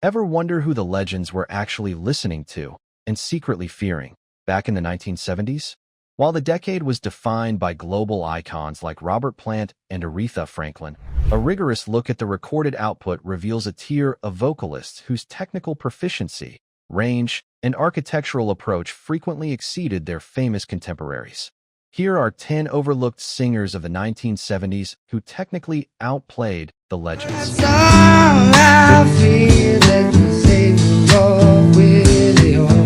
Ever wonder who the legends were actually listening to and secretly fearing back in the 1970s? While the decade was defined by global icons like Robert Plant and Aretha Franklin, a rigorous look at the recorded output reveals a tier of vocalists whose technical proficiency, range, and architectural approach frequently exceeded their famous contemporaries. Here are 10 overlooked singers of the 1970s who technically outplayed the legends.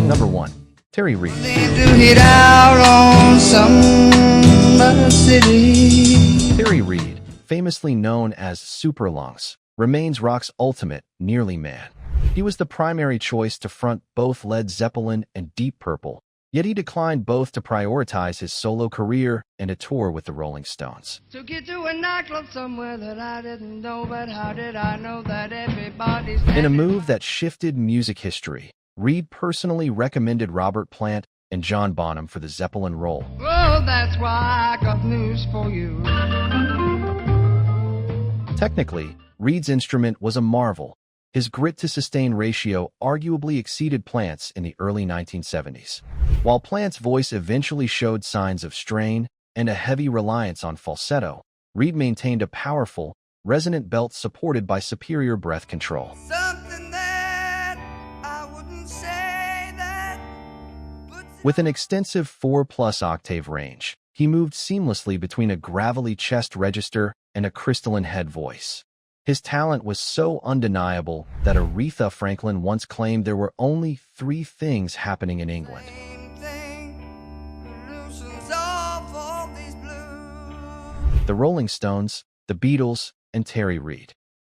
Number 1. Terry Reid. Terry Reid, famously known as Superlungs, remains rock's ultimate nearly man. He was the primary choice to front both Led Zeppelin and Deep Purple, yet he declined both to prioritize his solo career and a tour with the Rolling Stones. Took you to a nightclub somewhere that I didn't know, but how did I know that everybody's... In a move that shifted music history, Reid personally recommended Robert Plant and John Bonham for the Zeppelin role. Oh, that's why I got news for you. Technically, Reid's instrument was a marvel. His grit-to-sustain ratio arguably exceeded Plant's in the early 1970s. While Plant's voice eventually showed signs of strain and a heavy reliance on falsetto, Reid maintained a powerful, resonant belt supported by superior breath control. With an extensive 4+ octave range, he moved seamlessly between a gravelly chest register and a crystalline head voice. His talent was so undeniable that Aretha Franklin once claimed there were only 3 things happening in England. The Rolling Stones, the Beatles, and Terry Reid.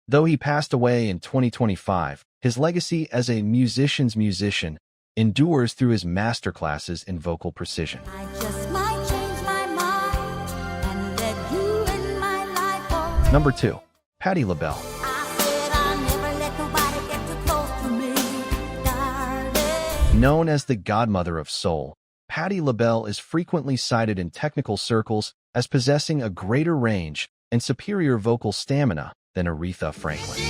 Though he passed away in 2025, his legacy as a musician's musician endures through his masterclasses in vocal precision. I just might change my mind and let you in my life. Number 2. Patti LaBelle. I said I'll never let nobody get too close to me, darling. Known as the godmother of soul, Patti LaBelle is frequently cited in technical circles as possessing a greater range and superior vocal stamina than Aretha Franklin.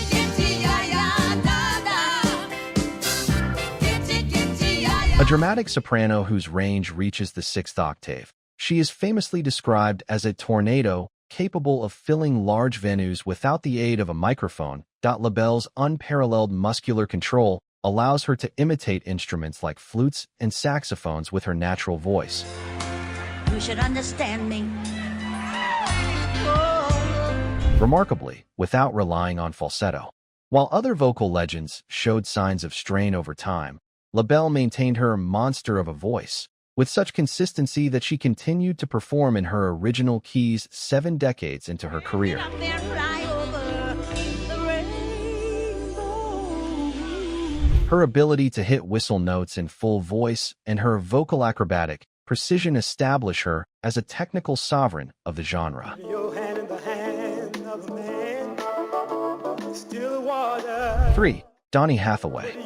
A dramatic soprano whose range reaches the 6th octave, she is famously described as a tornado capable of filling large venues without the aid of a microphone. LaBelle's unparalleled muscular control allows her to imitate instruments like flutes and saxophones with her natural voice. You should understand me. Remarkably, without relying on falsetto. While other vocal legends showed signs of strain over time, LaBelle maintained her monster of a voice with such consistency that she continued to perform in her original keys 7 decades into her career. Her ability to hit whistle notes in full voice and her vocal acrobatic precision establish her as a technical sovereign of the genre. 3. Donny Hathaway.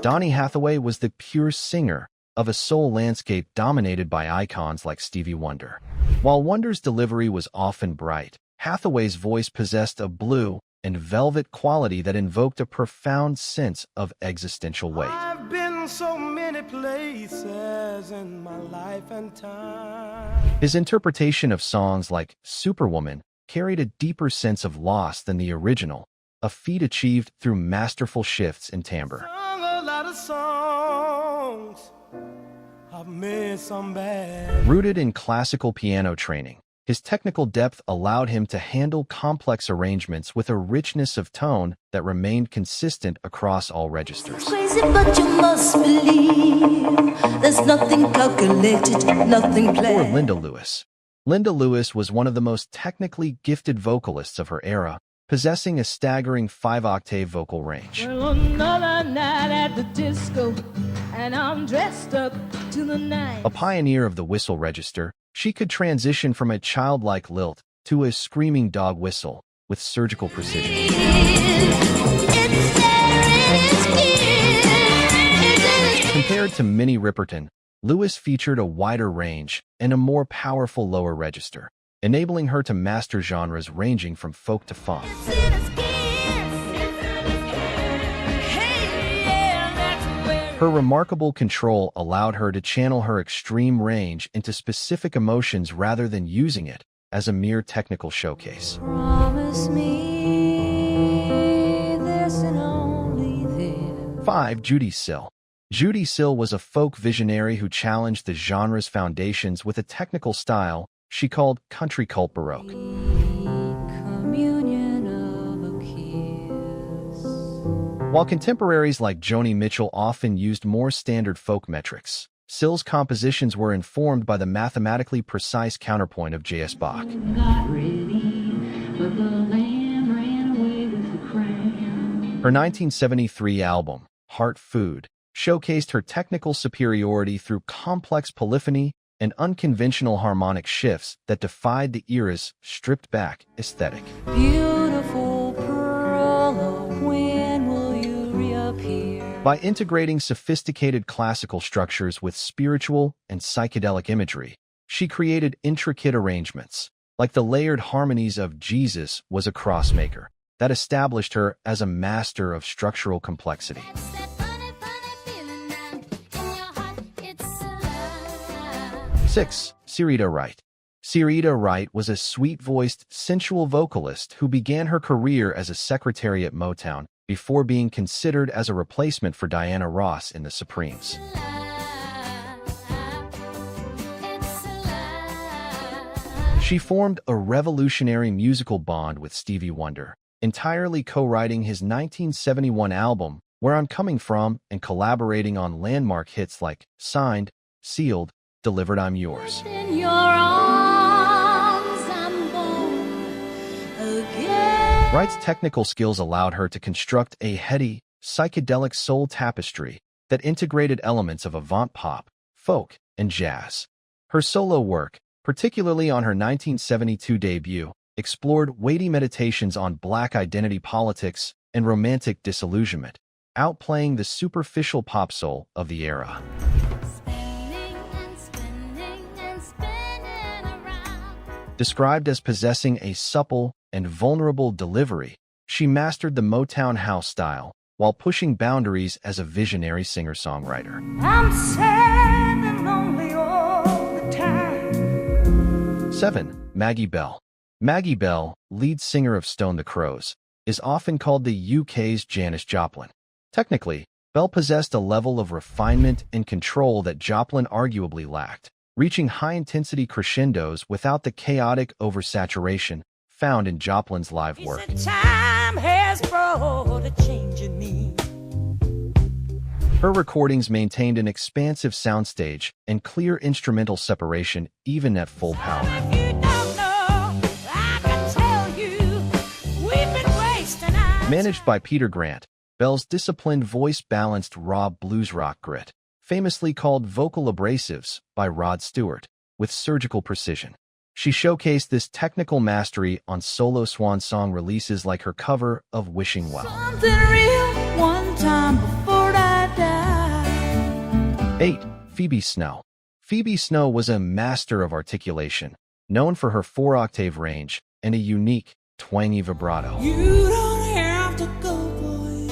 Donny Hathaway was the pure singer of a soul landscape dominated by icons like Stevie Wonder. While Wonder's delivery was often bright, Hathaway's voice possessed a blue and velvet quality that invoked a profound sense of existential weight. I've been so many places in my life and time. His interpretation of songs like Superwoman carried a deeper sense of loss than the original, a feat achieved through masterful shifts in timbre. Songs, I've made some bad. Rooted in classical piano training, his technical depth allowed him to handle complex arrangements with a richness of tone that remained consistent across all registers. Crazy, but you must believe there's nothing calculated, nothing planned. Or Linda Lewis. Linda Lewis was one of the most technically gifted vocalists of her era, possessing a staggering 5-octave vocal range. Well, another night at the disco, and I'm dressed up to the nines. A pioneer of the whistle register, she could transition from a childlike lilt to a screaming dog whistle with surgical precision. Compared to Minnie Riperton, Lewis featured a wider range and a more powerful lower register. enabling her to master genres ranging from folk to funk. Her remarkable control allowed her to channel her extreme range into specific emotions rather than using it as a mere technical showcase. Promise me this and only this. 5. Judee Sill. Judee Sill was a folk visionary who challenged the genre's foundations with a technical style she called country cult baroque. Communion of a kiss. While contemporaries like Joni Mitchell often used more standard folk metrics, Sill's compositions were informed by the mathematically precise counterpoint of J.S. Bach. Got ready, but the lamb ran away with the crown. Her 1973 album, Heart Food, showcased her technical superiority through complex polyphony and unconventional harmonic shifts that defied the era's stripped-back aesthetic. Beautiful pearl, when will you reappear? By integrating sophisticated classical structures with spiritual and psychedelic imagery, she created intricate arrangements, like the layered harmonies of Jesus Was a Crossmaker, that established her as a master of structural complexity. 6. Aretha Wright. Aretha Wright was a sweet-voiced, sensual vocalist who began her career as a secretary at Motown before being considered as a replacement for Diana Ross in the Supremes. She formed a revolutionary musical bond with Stevie Wonder, entirely co-writing his 1971 album, Where I'm Coming From, and collaborating on landmark hits like Signed, Sealed, Delivered, I'm Yours. In your arms, I'm born again. Wright's technical skills allowed her to construct a heady, psychedelic soul tapestry that integrated elements of avant-pop, folk, and jazz. Her solo work, particularly on her 1972 debut, explored weighty meditations on Black identity politics and romantic disillusionment, outplaying the superficial pop soul of the era. Described as possessing a supple and vulnerable delivery, she mastered the Motown house style while pushing boundaries as a visionary singer-songwriter. I'm sad and lonely all the time. 7. Maggie Bell. Maggie Bell, lead singer of Stone the Crows, is often called the UK's Janis Joplin. Technically, Bell possessed a level of refinement and control that Joplin arguably lacked, reaching high-intensity crescendos without the chaotic oversaturation found in Joplin's live work. Time has brought a change in me. Her recordings maintained an expansive soundstage and clear instrumental separation even at full power. If you don't know, I can tell you, we've been wasting our Managed by Peter Grant, Bell's disciplined voice balanced raw blues rock grit, famously called vocal abrasives by Rod Stewart, with surgical precision. She showcased this technical mastery on solo swan song releases like her cover of Wishing Well. something real one time before I die. 8. Phoebe Snow. Phoebe Snow was a master of articulation, known for her 4-octave range and a unique, twangy vibrato. You don't have to go, boy.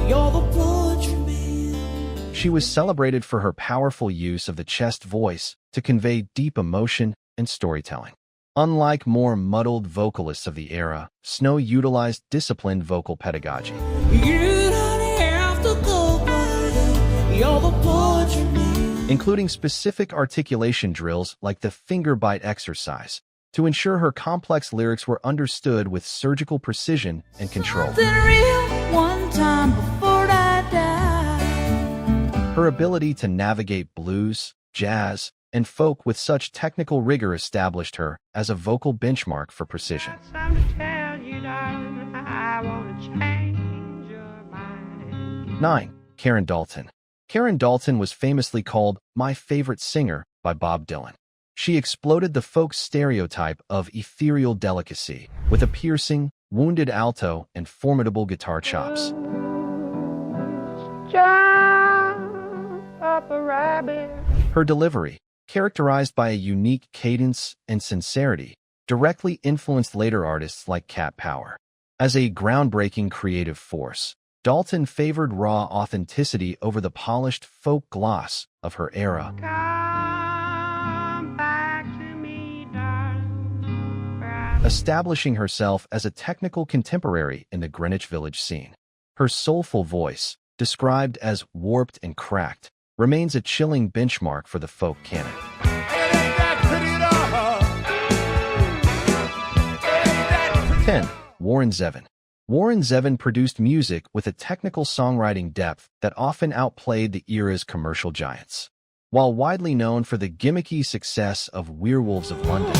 You're the poetry man. She was celebrated for her powerful use of the chest voice to convey deep emotion and storytelling. Unlike more muddled vocalists of the era, Snow utilized disciplined vocal pedagogy. You don't have to go, boy. You're the poetry man. Including specific articulation drills like the finger bite exercise, to ensure her complex lyrics were understood with surgical precision and control. Something real one time before I die. Her ability to navigate blues, jazz, and folk with such technical rigor established her as a vocal benchmark for precision. Something to tell you, darling, I want to change your mind. 9. Karen Dalton. Karen Dalton was famously called "my favorite singer" by Bob Dylan. She exploded the folk stereotype of ethereal delicacy with a piercing, wounded alto and formidable guitar chops. Jump up a rabbit. Her delivery, characterized by a unique cadence and sincerity, directly influenced later artists like Cat Power. As a groundbreaking creative force, Dalton favored raw authenticity over the polished folk gloss of her era. Come back to me, darling. Establishing herself as a technical contemporary in the Greenwich Village scene. Her soulful voice, described as warped and cracked, remains a chilling benchmark for the folk canon. 10. Warren Zevon. Warren Zevon produced music with a technical songwriting depth that often outplayed the era's commercial giants. While widely known for the gimmicky success of Werewolves of London,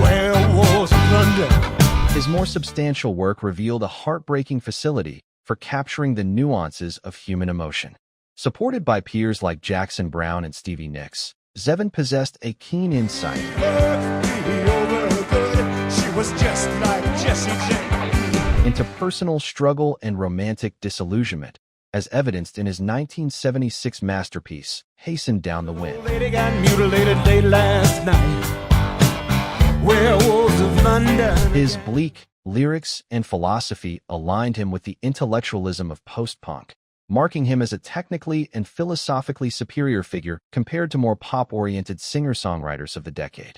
Werewolves of London, his more substantial work revealed a heartbreaking facility for capturing the nuances of human emotion. Supported by peers like Jackson Browne and Stevie Nicks, Zevon possessed a keen insight was just like Jessie J. into personal struggle and romantic disillusionment, as evidenced in his 1976 masterpiece, Hasten Down the Wind. Lady got mutilated late last night. Werewolves of London. His bleak lyrics and philosophy aligned him with the intellectualism of post-punk, marking him as a technically and philosophically superior figure compared to more pop-oriented singer-songwriters of the decade.